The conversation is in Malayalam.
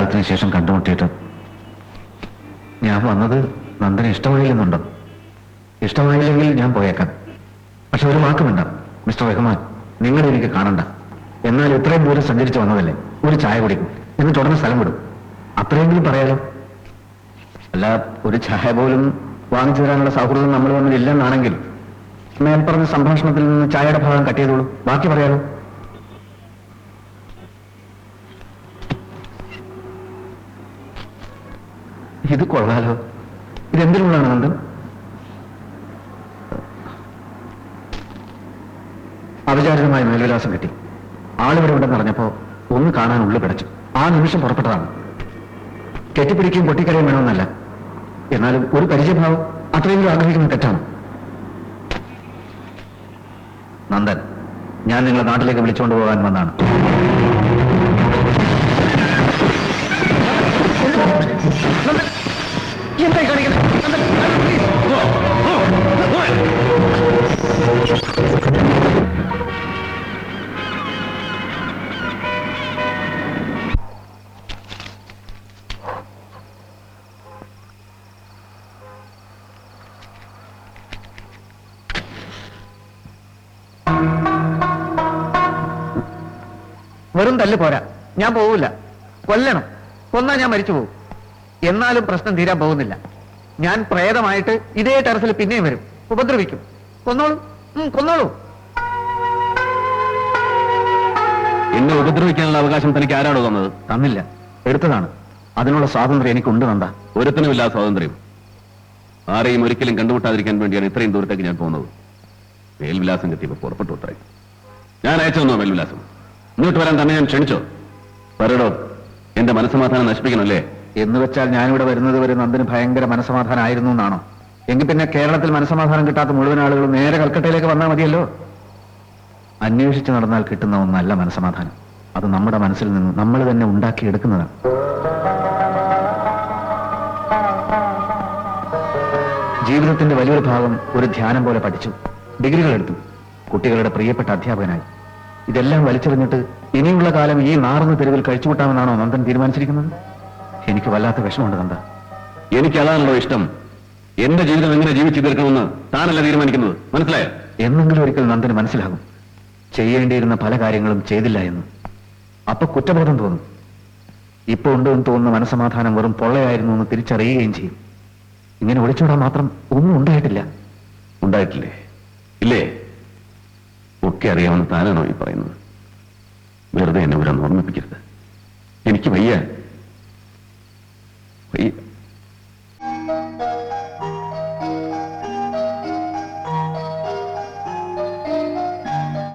കാലത്തിന് ശേഷം കണ്ടുമുട്ടിയിട്ട് ഞാൻ വന്നത് നന്ദന് ഇഷ്ടമായില്ലെന്നുണ്ടോ? ഇഷ്ടമായില്ലെങ്കിൽ ഞാൻ പോയേക്കാം. പക്ഷെ ഒരു വാക്ക് വേണ്ട മിസ്റ്റർ റഹ്മാൻ, നിങ്ങൾ എനിക്ക് കാണണ്ട. എന്നാൽ ഇത്രയും ദൂരം സഞ്ചരിച്ച് വന്നതല്ലേ, ഒരു ചായ കുടിക്കും, എന്നിട്ട് ഉടനെ സ്ഥലം വിടും. അത്രയെങ്കിലും പറയാലോ. അല്ല, ഒരു ചായ പോലും വാങ്ങിച്ചു തരാനുള്ള സൗഹൃദം നമ്മൾ തമ്മിൽ ഇല്ലെന്നാണെങ്കിൽ മേൽപ്പറഞ്ഞ സംഭാഷണത്തിൽ നിന്ന് ചായയുടെ ഭാഗം കട്ട് ചെയ്തോളൂ, ബാക്കി പറയാലോ. ഇത് കൊള്ളാലോ. ഇതെന്തിനുള്ളതാണ് നന്ദൻ? അവിചാരിതമായ മേൽവിലാസം കിട്ടി. ആളിവിടെ ഉണ്ടെന്ന് പറഞ്ഞപ്പോ ഒന്ന് കാണാൻ ഉള്ളു പിടച്ചു. ആ നിമിഷം പുറപ്പെട്ടതാണ്. കെട്ടിപ്പിടിക്കുകയും പൊട്ടിക്കരയും വേണമെന്നല്ല, എന്നാലും ഒരു പരിചയഭാവം അത്രയെങ്കിലും ആഗ്രഹിക്കുന്ന തെറ്റാണ്. നന്ദൻ, ഞാൻ നിങ്ങളെ നാട്ടിലേക്ക് വിളിച്ചുകൊണ്ട് പോകാൻ വന്നാണ്. എന്തായി കാണിക്കുന്നത്? വെറും തല്ല് പോരാ, ഞാൻ പോവില്ല. കൊല്ലണം, കൊന്നാ ഞാൻ മരിച്ചു പോകും. എന്നാലും പ്രശ്നം തീരാൻ പോകുന്നില്ല. ഞാൻ പ്രേതമായിട്ട് ഇതേ ടെറസിൽ പിന്നെയും വരും, ഉപദ്രവിക്കും. കൊന്നോളൂ, കൊന്നോളൂ. എന്നെ ഉപദ്രവിക്കാനുള്ള അവകാശം തനിക്ക് ആരാണോ തന്നത്? തന്നില്ല, എടുത്തതാണ്. അതിനുള്ള സ്വാതന്ത്ര്യം എനിക്കുണ്ട് നന്ദ. ഒരുത്തനുമില്ല സ്വാതന്ത്ര്യം. ആരെയും ഒരിക്കലും കണ്ടുമുട്ടാതിരിക്കാൻ വേണ്ടിയാണ് ഇത്രയും ദൂരത്തേക്ക് ഞാൻ പോകുന്നത്. മേൽവിലാസം കിട്ടിയപ്പോ പുറപ്പെട്ടു അത്രയും. ഞാൻ അയച്ചു തന്നോ മേൽവിലാസം? ഇങ്ങോട്ട് വരാൻ തന്നെ ഞാൻ ക്ഷണിച്ചോ? പറയടോ, എന്റെ മനസ്സമാധാനം നശിപ്പിക്കണമല്ലേ? എന്ന് വെച്ചാൽ ഞാനിവിടെ വരുന്നത് വരെ നന്ദന് ഭയങ്കര മനസ്സമാധാനമായിരുന്നു എന്നാണോ? എങ്കിൽ പിന്നെ കേരളത്തിൽ മനസ്സമാധാനം കിട്ടാത്ത മുഴുവൻ ആളുകളും നേരെ കൽക്കട്ടയിലേക്ക് വന്നാൽ മതിയല്ലോ. അന്വേഷിച്ച് നടന്നാൽ കിട്ടുന്ന ഒന്നല്ല മനസ്സമാധാനം. അത് നമ്മുടെ മനസ്സിൽ നിന്ന് നമ്മൾ തന്നെ ഉണ്ടാക്കിയെടുക്കുന്നതാണ്. ജീവിതത്തിന്റെ വലിയൊരു ഭാഗം ഒരു ധ്യാനം പോലെ പഠിച്ചു, ഡിഗ്രികൾ എടുത്തു, കുട്ടികളുടെ പ്രിയപ്പെട്ട അധ്യാപകനായി. ഇതെല്ലാം വലിച്ചെറിഞ്ഞിട്ട് ഇനിയുള്ള കാലം ഈ നാറുന്ന തെരുവിൽ കഴിച്ചുകൂട്ടാമെന്നാണോ നന്ദൻ തീരുമാനിച്ചിരിക്കുന്നത്? എനിക്ക് വല്ലാത്ത വിഷമമുണ്ട് നന്ദ. എനിക്ക് അതാണല്ലോ ഇഷ്ടം. എന്റെ ജീവിതം എങ്ങനെ ജീവിച്ചു തീർക്കണമെന്ന് താനല്ല തീരുമാനിക്കുന്നത്, മനസ്സിലായോ? എന്നെങ്കിലും ഒരിക്കൽ നന്ദന് മനസ്സിലാകും ചെയ്യേണ്ടിയിരുന്ന പല കാര്യങ്ങളും ചെയ്തില്ല എന്ന്. അപ്പൊ കുറ്റബോധം തോന്നും. ഇപ്പൊ ഉണ്ടെന്ന് തോന്നുന്ന മനസ്സമാധാനം വെറും പൊള്ളയായിരുന്നു എന്ന് തിരിച്ചറിയുകയും ചെയ്യും. ഇങ്ങനെ ഒളിച്ചോടാൻ മാത്രം ഒന്നും ഉണ്ടായിട്ടില്ല. ഉണ്ടായിട്ടില്ലേ? ഇല്ലേ? ഒക്കെ അറിയാവുന്ന താനാണോ ഈ പറയുന്നത്? വെറുതെ എന്നെ ഇവിടെ ഓർമ്മിപ്പിക്കരുത്. എനിക്ക് വയ്യ.